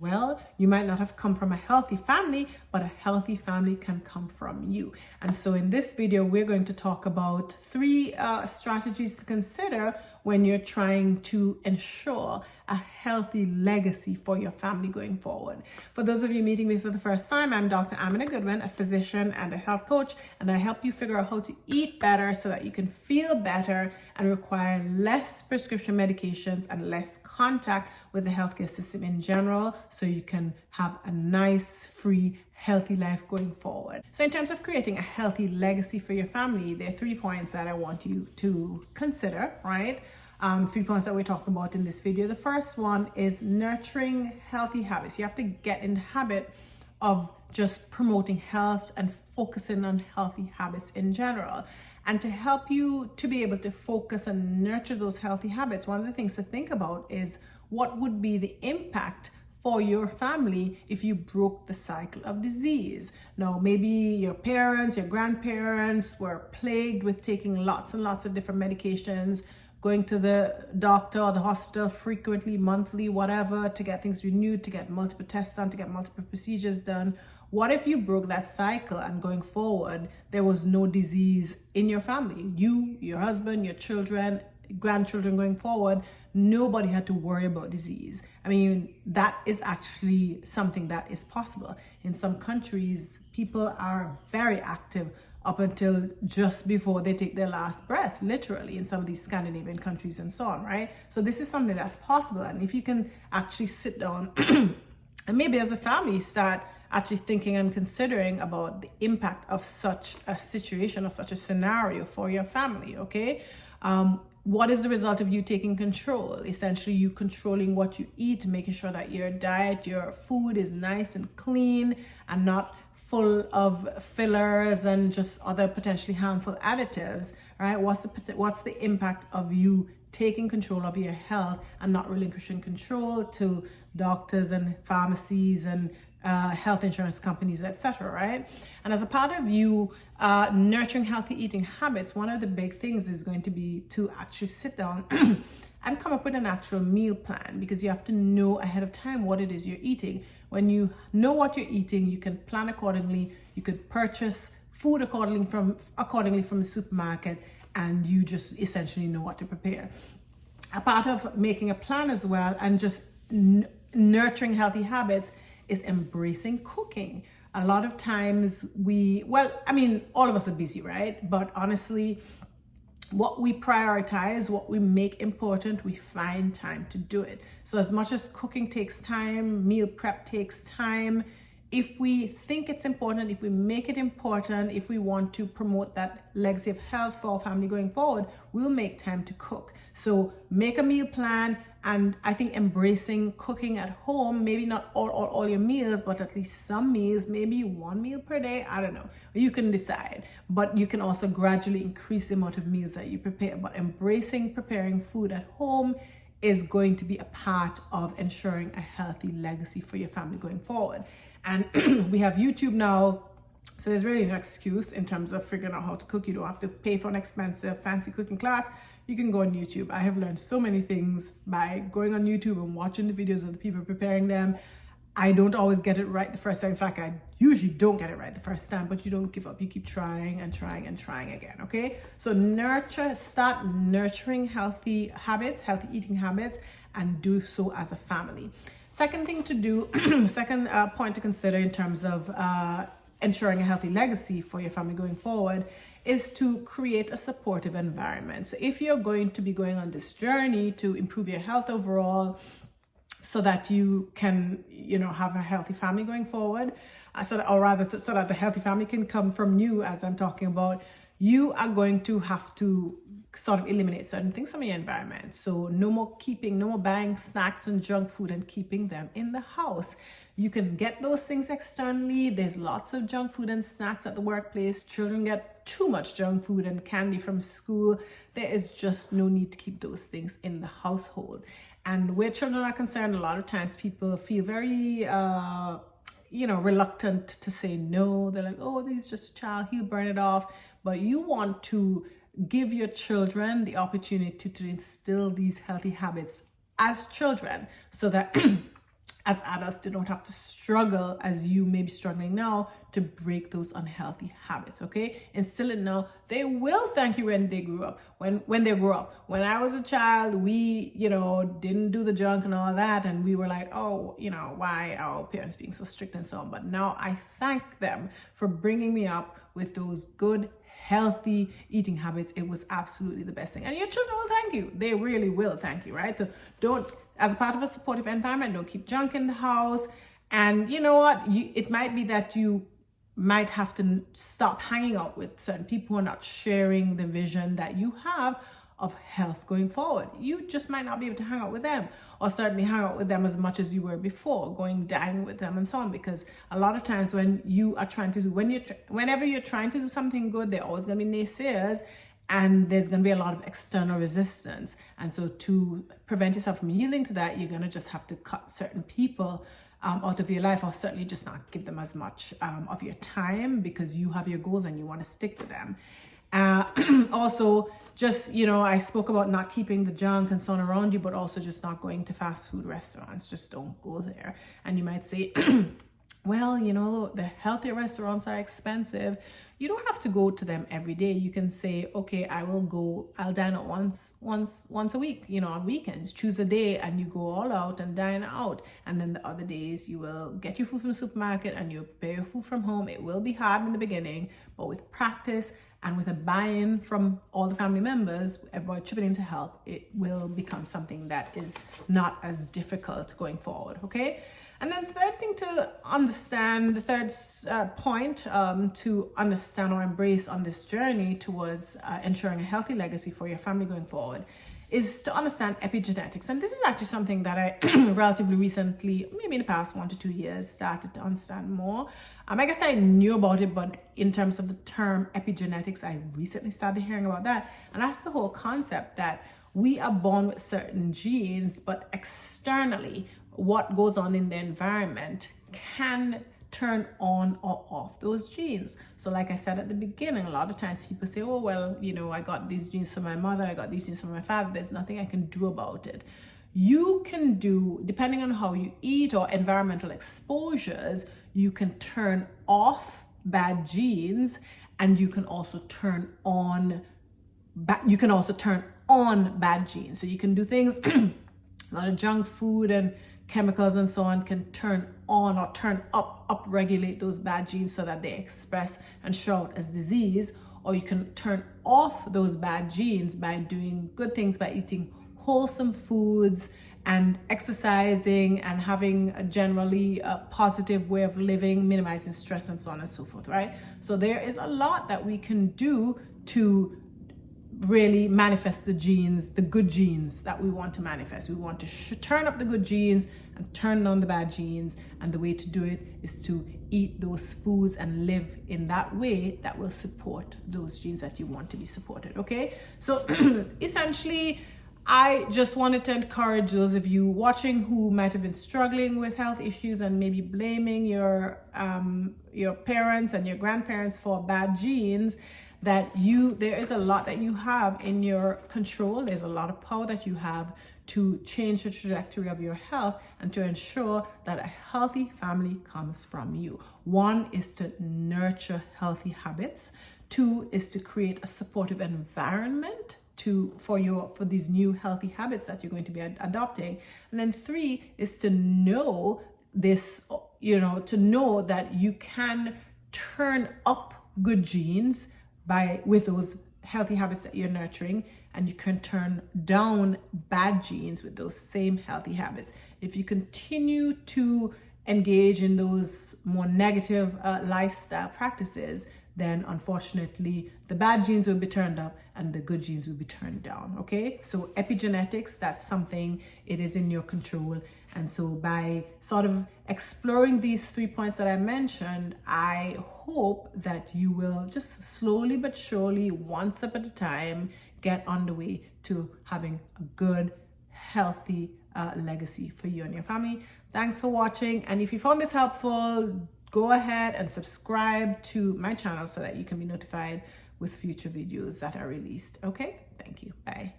Well, you might not have come from a healthy family, but a healthy family can come from you. And so in this video, we're going to talk about three strategies to consider when you're trying to ensure a healthy legacy for your family going forward. For those of you meeting me for the first time, I'm Dr. Amina Goodwin, a physician and a health coach, and I help you figure out how to eat better so that you can feel better and require less prescription medications and less contact with the healthcare system in general, so you can have a nice, free, healthy life going forward. So in terms of creating a healthy legacy for your family, there are 3 points that I want you to consider, right? 3 points that we're talking about in this video. The first one is nurturing healthy habits. You have to get in the habit of just promoting health and focusing on healthy habits in general. And to help you to be able to focus and nurture those healthy habits, one of the things to think about is what would be the impact for your family if you broke the cycle of disease. Now, maybe your parents, your grandparents were plagued with taking lots and lots of different medications, going to the doctor or the hospital frequently, monthly, whatever, to get things renewed, to get multiple tests done, to get multiple procedures done. What if you broke that cycle and going forward, there was no disease in your family? You, your husband, your children, grandchildren going forward, nobody had to worry about disease. I mean, that is actually something that is possible. In some countries, people are very active up until just before they take their last breath, literally, in some of these Scandinavian countries and so on, right? So this is something that's possible. And if you can actually sit down and maybe as a family start actually thinking and considering about the impact of such a situation or such a scenario for your family, okay? What is the result of you taking control? Essentially, you controlling what you eat, making sure that your diet, your food is nice and clean and not full of fillers and just other potentially harmful additives, right? What's the impact of you taking control of your health and not relinquishing control to doctors and pharmacies and health insurance companies, etc., right? And as a part of you nurturing healthy eating habits, one of the big things is going to be to actually sit down and come up with an actual meal plan, because you have to know ahead of time what it is you're eating. When you know what you're eating, you can plan accordingly. You could purchase food accordingly from the supermarket, and you just essentially know what to prepare. A part of making a plan as well and just nurturing healthy habits is embracing cooking. A lot of times all of us are busy, right? But honestly, what we prioritize, what we make important, we find time to do it. So as much as cooking takes time, meal prep takes time, if we think it's important, if we make it important, if we want to promote that legacy of health for our family going forward, we'll make time to cook. So make a meal plan. And I think embracing cooking at home, maybe not all your meals, but at least some meals, maybe 1 meal per day, I don't know. You can decide, but you can also gradually increase the amount of meals that you prepare. But embracing preparing food at home is going to be a part of ensuring a healthy legacy for your family going forward. And we have YouTube now, so there's really no excuse in terms of figuring out how to cook. You don't have to pay for an expensive, fancy cooking class. You can go on YouTube. I have learned so many things by going on YouTube and watching the videos of the people preparing them. I don't always get it right the first time. In fact, I usually don't get it right the first time, but you don't give up. You keep trying and trying and trying again, okay? So start nurturing healthy habits, healthy eating habits, and do so as a family. Second thing to do, second point to consider in terms of ensuring a healthy legacy for your family going forward is to create a supportive environment. So if you're going to be going on this journey to improve your health overall so that you can, have a healthy family going forward, so that the healthy family can come from you, as I'm talking about, you are going to have to sort of eliminate certain things from your environment. So no more buying snacks and junk food and keeping them in the house. You can get those things externally. There's lots of junk food and snacks at the workplace. Children get too much junk food and candy from school. There is just no need to keep those things in the household. And where children are concerned, a lot of times people feel very reluctant to say no. They're like, oh, he's just a child, he'll burn it off. But you want to give your children the opportunity to instill these healthy habits as children, so that as adults, they don't have to struggle as you may be struggling now to break those unhealthy habits. Okay, instill it now. They will thank you when they grew up. When they grow up. When I was a child, we didn't do the junk and all that, and we were like, oh, why our parents being so strict and so on. But now I thank them for bringing me up with those good, healthy eating habits. It was absolutely the best thing, and your children will thank you. They really will thank you, right? So don't, as a part of a supportive environment, don't keep junk in the house. And you know what, it might be that you might have to stop hanging out with certain people who are not sharing the vision that you have of health going forward. You just might not be able to hang out with them, or certainly hang out with them as much as you were before, going dining with them and so on. Because a lot of times when you are trying to do, whenever you're trying to do something good, there are always going to be naysayers, and there's going to be a lot of external resistance. And so to prevent yourself from yielding to that, you're going to just have to cut certain people out of your life, or certainly just not give them as much of your time, because you have your goals and you want to stick to them. Also, just, I spoke about not keeping the junk and so on around you, but also just not going to fast food restaurants. Just don't go there. And you might say, well, the healthier restaurants are expensive. You don't have to go to them every day. You can say, okay, I'll dine out once a week, on weekends. Choose a day and you go all out and dine out. And then the other days you will get your food from the supermarket and you prepare your food from home. It will be hard in the beginning, but with practice and with a buy-in from all the family members, everybody chipping in to help, it will become something that is not as difficult going forward, okay? And then the third thing to understand, the third point to understand or embrace on this journey towards ensuring a healthy legacy for your family going forward, is to understand epigenetics. And this is actually something that I relatively recently, maybe in the past 1 to 2 years, started to understand more. I guess I knew about it, but in terms of the term epigenetics, I recently started hearing about that. And that's the whole concept that we are born with certain genes, but externally, what goes on in the environment can turn on or off those genes. So like I said at the beginning, a lot of times people say, oh, well, I got these genes from my mother, I got these genes from my father, there's nothing I can do about it. You can do, depending on how you eat or environmental exposures, you can turn off bad genes, and you can also turn on bad genes. So you can do things, a lot of junk food and chemicals and so on can turn on or turn up regulate those bad genes so that they express and show out as disease. Or you can turn off those bad genes by doing good things, by eating wholesome foods and exercising and having a generally positive way of living, minimizing stress and so on and so forth, right? So there is a lot that we can do to really manifest the genes, the good genes that we want to manifest. We want to turn up the good genes and turn down the bad genes. And the way to do it is to eat those foods and live in that way that will support those genes that you want to be supported, okay? So essentially, I just wanted to encourage those of you watching who might have been struggling with health issues and maybe blaming your parents and your grandparents for bad genes, that there is a lot that you have in your control. There's a lot of power that you have to change the trajectory of your health and to ensure that a healthy family comes from you. 1 is to nurture healthy habits. 2 is to create a supportive environment for these new healthy habits that you're going to be adopting. And then 3 is to know this, to know that you can turn up good genes with those healthy habits that you're nurturing, and you can turn down bad genes with those same healthy habits. If you continue to engage in those more negative lifestyle practices, then unfortunately the bad genes will be turned up and the good genes will be turned down, okay? So epigenetics, that's something, it is in your control. And so by sort of exploring these 3 points that I mentioned, I hope that you will just slowly but surely, one step at a time, get on the way to having a good, healthy legacy for you and your family. Thanks for watching. And if you found this helpful, go ahead and subscribe to my channel so that you can be notified with future videos that are released. Okay, thank you. Bye.